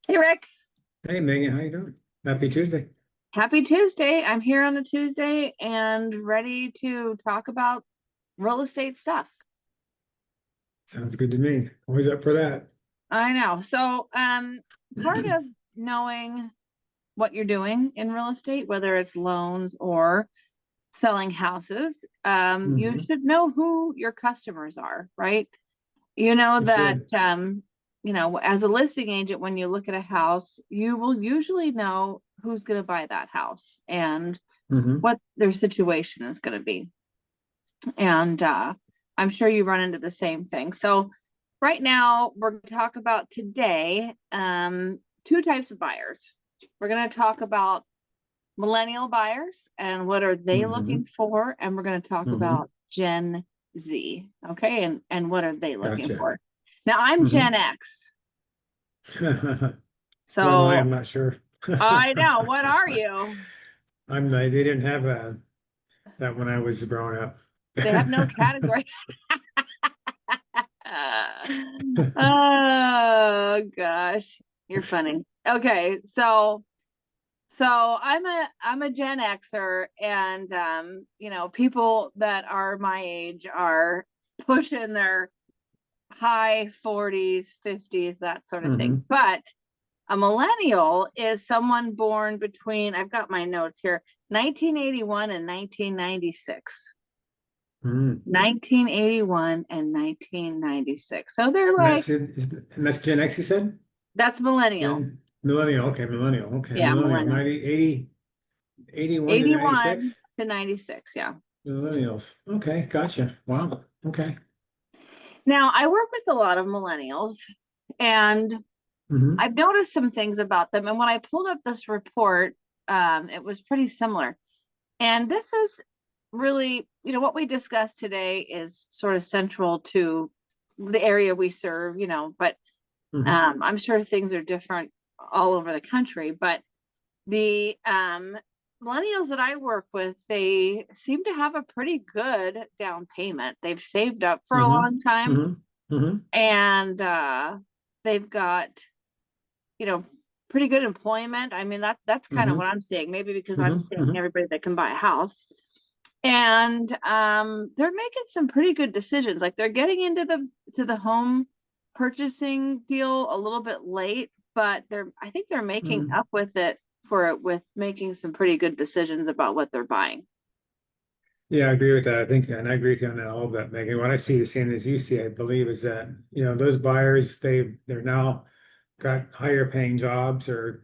Hey Rick, Hey Megan, how you doing? Happy Tuesday. happy Tuesday. I'm here on a Tuesday and ready to talk about real estate stuff. Sounds good to me. Always up for that. I know. Part of knowing what you're doing in real estate, whether it's loans or selling houses, you Hmm. should know who your customers are, right? You know You that, should. as a listing agent, when you look at a house, you will usually know who's going to buy that house and Hmm. what their situation is going to be. And I'm sure you run into the same thing. So right now we're going to talk about today two types of buyers. We're going to talk about millennial buyers and what are they looking Hmm. for, and we're going to talk Hmm. about Gen Z. Okay, and what are they looking Gotcha. for? Now I'm Gen Hmm. X, What am I? so I'm not sure. I know. What are you? They didn't have that when I was growing up. They have no category. Oh gosh, you're funny. Okay, so I'm a Gen Xer, and people that are my age are pushing their high 40s, 50s, that sort of thing. Hmm. But a millennial is someone born between, I've got my notes here, 1981 and 1996. Hmm. 1981 and 1996. So they're And like, that's it. And that's Gen X, you said? that's millennial. Gen Millennial. Okay, Millennial. Okay, Yeah, Millennial. millennial. 90, 80, 81 to 81 96. to 96. Yeah. Millennials. Okay, gotcha. Wow. Okay. Now, I work with a lot of millennials, and Hmm. I've noticed some things about them. And when I pulled up this report, it was pretty similar. And this is really, what we discussed today is sort of central to the area we serve, but Hmm. I'm sure things are different all over the country. But the millennials that I work with, they seem to have a pretty good down payment. They've saved up for a Hmm. long time, Hmm. Hmm. and they've got, you know, pretty good employment. I mean, that's kind of Hmm. what I'm seeing. Maybe because I'm Hmm. seeing Hmm. everybody that can buy a house. And they're making some pretty good decisions. Like they're getting into the home purchasing deal a little bit late, but I think they're making Hmm. up with making some pretty good decisions about what they're buying. Yeah, I agree with that. I think, and I agree with you on that, all of that, Megan. What I see, the same as you see, I believe, is that, those buyers, they're now got higher paying jobs or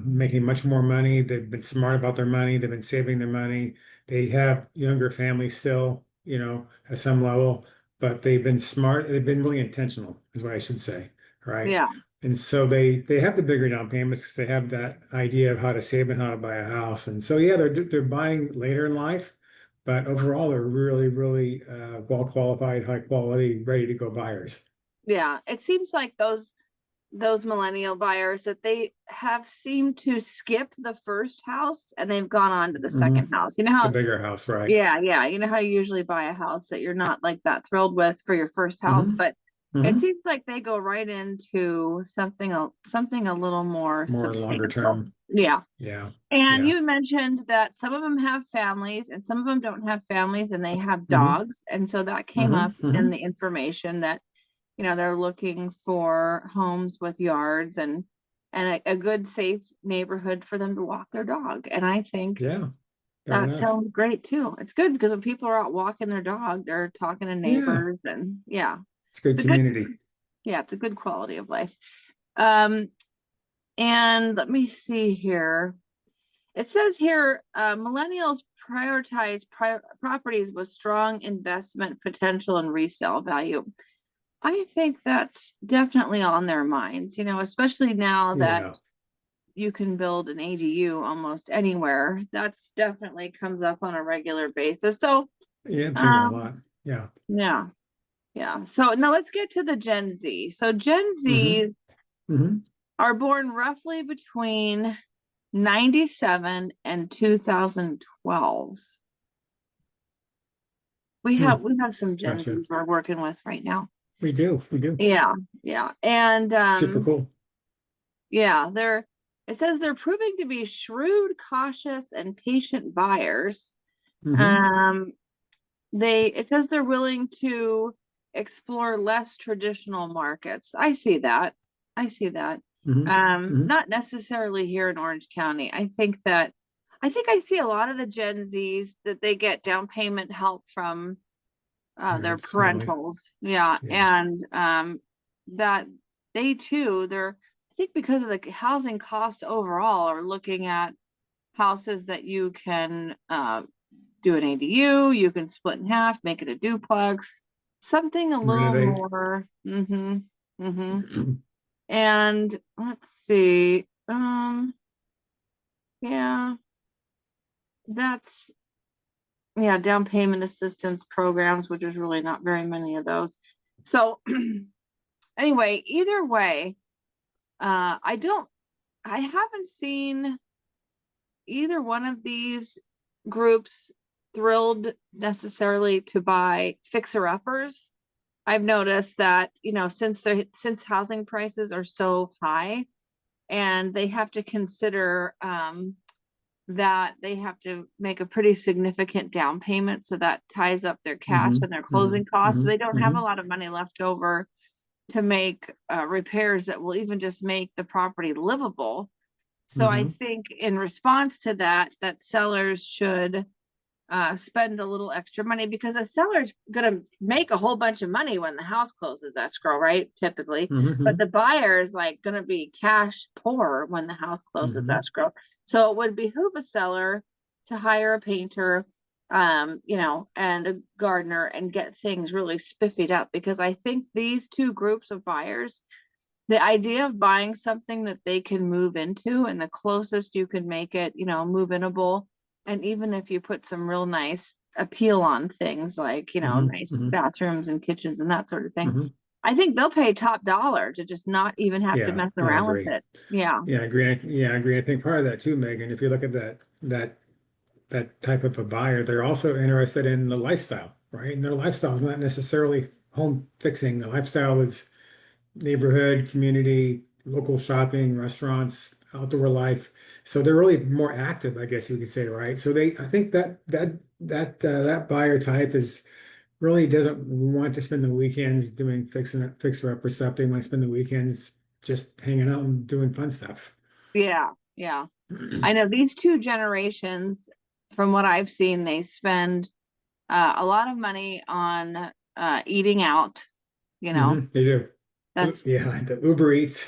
making much more money. They've been smart about their money. They've been saving their money. They have younger families still, at some level, but they've been smart. They've been really intentional, is what I should say, right? Yeah. And so they have the bigger down payments because they have that idea of how to save and how to buy a house. And so yeah, they're buying later in life, but overall they're really, really well qualified, high quality, ready to go buyers. Yeah. It seems like those millennial buyers that they have seemed to skip the first house and they've gone on to the Hmm. second house. The bigger house, right? Yeah. You know how you usually buy a house that you're not like that thrilled with for your first house, Hmm. but it Hmm. seems like they go right into something a little more More longer substantial. term. Yeah. Yeah. And Yeah. you mentioned that some of them have families and some of them don't have families and they have Hmm. dogs. And so that came Hmm. up in Hmm. the information that, they're looking for homes with yards and a good safe neighborhood for them to walk their dog. And I think Yeah. Fair that enough. sounds great too. It's good because when people are out walking their dog, they're talking to Yeah. neighbors, and yeah, It's good it's a good, community. yeah, it's a good quality of life. Um, and let me see here. It says here, millennials prioritize properties with strong investment potential and resale value. I think that's definitely on their minds, especially now that Yeah. you can build an ADU almost anywhere. That's definitely comes up on a regular basis. So, Yeah, I'm seeing that a um, lot. Yeah. yeah, yeah. So now let's get to the Gen Z. So Gen Hmm. Z Hmm. are born roughly between 97 and 2012. We have Hmm. we have some Gen Gotcha. Zs we're working with right now. We do, we do. Yeah, yeah. And Super cool. yeah, it says they're proving to be shrewd, cautious, and patient buyers. Mm-hmm. Um, it says they're willing to explore less traditional markets. I see that. I see that. Mm-hmm. Mm-hmm. Not necessarily here in Orange County. I think I see a lot of the Gen Zs that they get down payment help from their Parents, family. parentals. Yeah. Yeah. And that they too, I think because of the housing costs overall are looking at houses that you can do an ADU, you can split in half, make it a duplex, something a little Renovate. more. And let's see. Yeah, that's yeah, down payment assistance programs, which is really not very many of those. So anyway, either way, I haven't seen either one of these groups thrilled necessarily to buy fixer-uppers. I've noticed that, since housing prices are so high and they have to consider that they have to make a pretty significant down payment. So that ties up their cash Mm-hmm. and their Mm-hmm. closing costs. So they don't have Mm-hmm. a lot of money left over to make repairs that will even just make the property livable. So I Mm-hmm. think in response to that, that sellers should spend a little extra money because a seller's going to make a whole bunch of money when the house closes escrow, right? Typically. But Mm-hmm. the buyer is like going to be cash poor when the house closes Mm-hmm. escrow. So it would behoove a seller to hire a painter, and a gardener and get things really spiffied up because I think these two groups of buyers, the idea of buying something that they can move into and the closest you can make it, move-inable. And even if you put some real nice appeal on things like, nice Mm-hmm. bathrooms and kitchens and that sort of thing, Mm-hmm. I think they'll pay top dollar to just not even have to Yeah, mess I around with agree. it. Yeah. Yeah, I agree. Yeah, I agree. I think part of that too, Megan, if you look at that type of a buyer, they're also interested in the lifestyle, right? And their lifestyle is not necessarily home fixing. The lifestyle is neighborhood, community, local shopping, restaurants, outdoor life. So they're really more active, I guess you could say, right? So I think that buyer type is really doesn't want to spend the weekends doing fixer upper stuff. They want to spend the weekends just hanging out and doing fun stuff. Yeah. Yeah. I know these two generations, from what I've seen, they spend a lot of money on eating out, you know. They do. That's Yeah, the Uber Eats.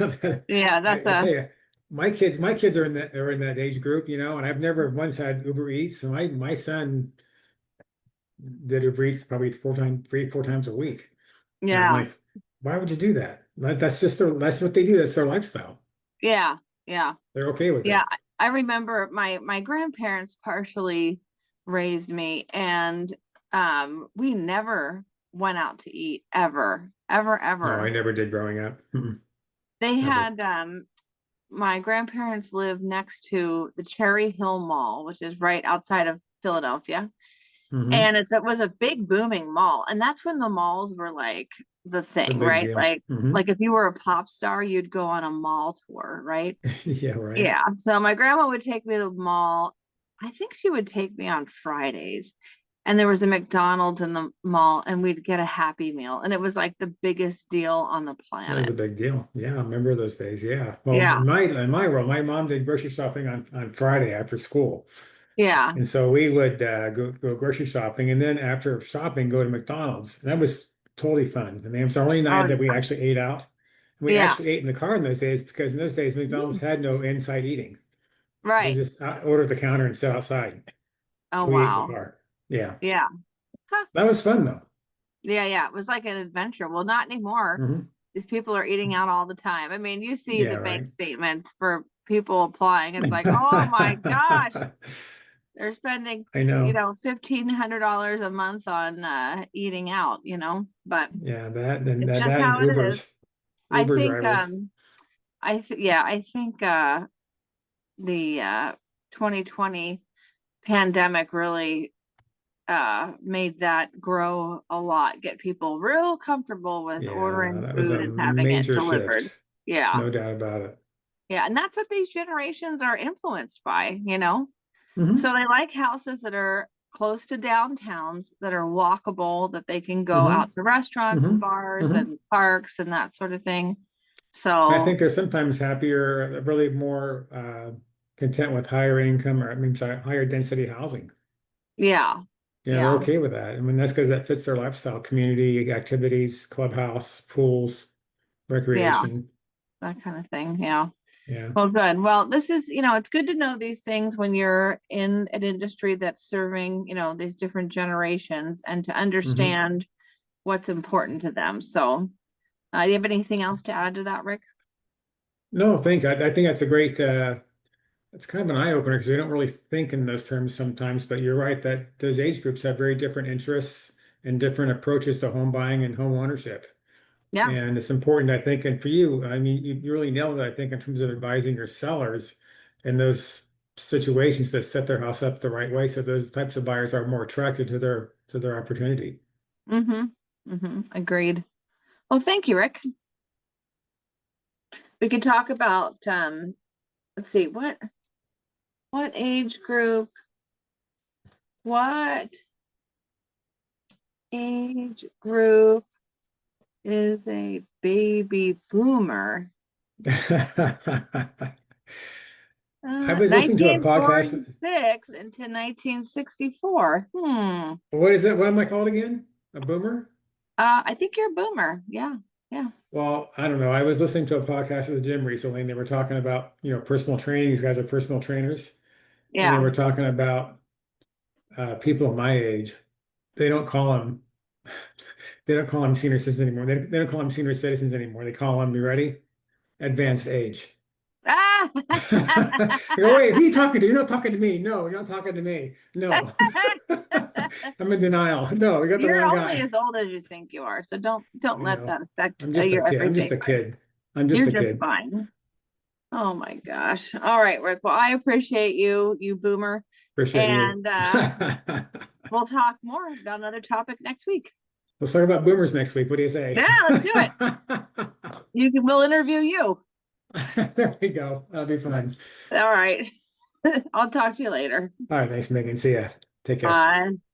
yeah, that's I tell a you, my kids are in that age group, and I've never once had Uber Eats. So my son did Uber Eats probably 4 times a week. And I'm yeah. like, why would you do that? That's what they do. That's their lifestyle. Yeah, yeah. They're okay with Yeah, it. I remember my grandparents partially raised me, and we never went out to eat ever, ever, No, I ever. never did growing up. They Ever. had my grandparents lived next to the Cherry Hill Mall, which is right outside of Philadelphia. Hmm. And it was a big booming mall. And that's when the malls were like the The thing, big right? deal. Like if you were a pop star, you'd go on a mall tour, right? Yeah, right. Yeah. So my grandma would take me to the mall. I think she would take me on Fridays. And there was a McDonald's in the mall, and we'd get a Happy Meal. And it was like the biggest deal on the That was a planet. big deal. Yeah, I remember those days. Yeah. Well, Yeah. in my world, my mom did grocery shopping on Friday after school. Yeah. And so we would go grocery shopping and then after shopping go to McDonald's. And that was totally fun. I mean, it was the only Oh, night that we actually ate out. And we yeah. actually ate in the car in those days because in those days McDonald's Mm. had no inside eating. They Right. just order at the counter and sit outside. Oh, So we ate in the wow. car. Yeah. Yeah. Huh. That was fun though. Yeah. Yeah. It was like an adventure. Well, not anymore. Hmm. These people are eating out all the time. I mean, you see Yeah, the bank right. statements for people applying. It's like, oh my gosh, they're spending, I know. $1,500 a month on eating out, but Yeah, that and it's that just that and how it is. I Uber think drivers. I think the 2020 pandemic really made that grow a lot, get people real comfortable with Yeah, ordering that was food a and having it major delivered. shift. Yeah. No doubt about it. Yeah. And that's what these generations are influenced by, you know? Hmm. So they like houses that are close to downtowns, that are walkable, that they can go Hmm. out to restaurants and Hmm. bars Hmm. and parks and that sort of thing. I So think they're sometimes happier, really more content with higher income, or I mean, sorry, higher density housing. yeah, Yeah, they're yeah, okay with that. I mean, that's because that fits their lifestyle, community activities, clubhouse, pools, yeah, recreation. that kind of thing. Yeah. Yeah. Well, good. Well, this is, it's good to know these things when you're in an industry that's serving, these different generations and to Hmm. understand what's important to them. So, do you have anything else to add to that, Rick? No, I think that's a great it's kind of an eye opener because we don't really think in those terms sometimes, but you're right that those age groups have very different interests and different approaches to home buying and home ownership. Yeah. And it's important, I think, and for you, I mean, you really nailed it, I think, in terms of advising your sellers in those situations to set their house up the right way. So those types of buyers are more attracted to their opportunity. Mm-hmm. Mm-hmm. Agreed. Well, thank you, Rick. We could talk about let's see, what age group, what age group is a baby boomer? I was listening to a podcast. 1946 into 1964. What is it? What am I called again? A boomer? I think you're a boomer. Yeah. Yeah. Well, I don't know. I was listening to a podcast at the gym recently, and they were talking about, personal training. These guys are personal trainers, and they Yeah. were talking about people my age. They don't call them they don't call them senior citizens anymore. They don't call them senior citizens anymore. They call them, you ready? Advanced age. Ah! You go, wait, who are you talking to? You're not talking to me. No, you're not talking to me. No. I'm in denial. No, you got the You're wrong only guy. as old as you think you are, so don't I let know. that affect I'm just a your kid. I'm just everyday a life. kid. I'm just You're a just kid. fine. Oh my gosh. All right, Rick. Well, I appreciate you, you boomer. Appreciate you. And we'll talk more about another topic next week. Let's talk about boomers next week. What do you say? Yeah, let's do it. We'll interview you. There we go. That'll be fun. All right. I'll talk to you later. All right. Thanks, Megan. See ya. Take care. Bye.